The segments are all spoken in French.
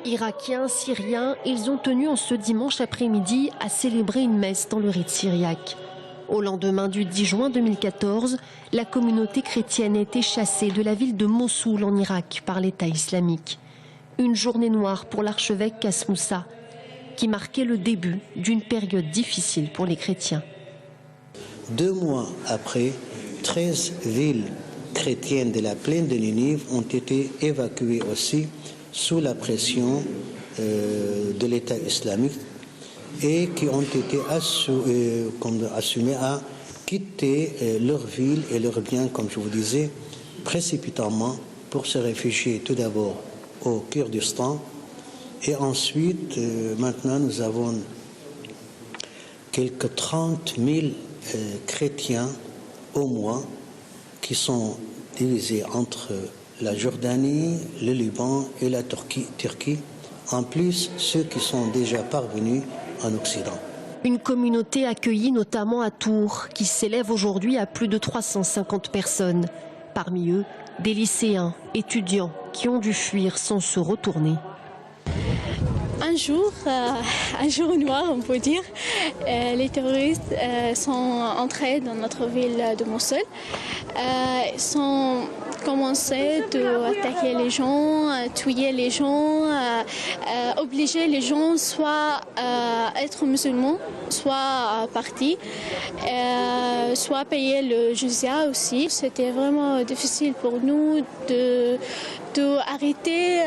Irakiens, Syriens, ils ont tenu en ce dimanche après-midi à célébrer une messe dans le rite syriaque. Au lendemain du 10 juin 2014, la communauté chrétienne a été chassée de la ville de Mossoul en Irak par l'État islamique. Une journée noire pour l'archevêque Kasmoussa, qui marquait le début d'une période difficile pour les chrétiens. 2 mois après, 13 villes chrétiennes de la plaine de Ninive ont été évacuées aussi sous la pression de l'État islamique et qui ont été assumées à quitter leur ville et leurs biens, comme je vous disais, précipitamment pour se réfugier tout d'abord au Kurdistan et ensuite, maintenant, nous avons quelques 30 000 chrétiens au moins qui sont divisés entre la Jordanie, le Liban et la Turquie, en plus ceux qui sont déjà parvenus en Occident. Une communauté accueillie notamment à Tours, qui s'élève aujourd'hui à plus de 350 personnes. Parmi eux, des lycéens, étudiants qui ont dû fuir sans se retourner. Un jour noir, on peut dire. Les terroristes sont entrés dans notre ville de Mossoul. Ils sont commencé à attaquer les gens, à tuer les gens, obliger les gens soit à être musulmans, soit partis, soit payer le jizya aussi. C'était vraiment difficile pour nous d'arrêter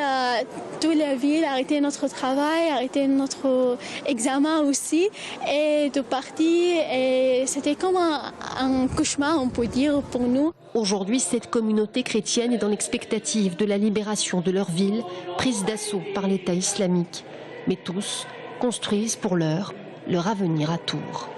toute la ville, arrêter notre travail, arrêter notre examen aussi et de partir. Et c'était comme un cauchemar, on peut dire, pour nous. Aujourd'hui, cette communauté chrétienne est dans l'expectative de la libération de leur ville, prise d'assaut par l'État islamique. Mais tous construisent pour l'heure leur avenir à Tours.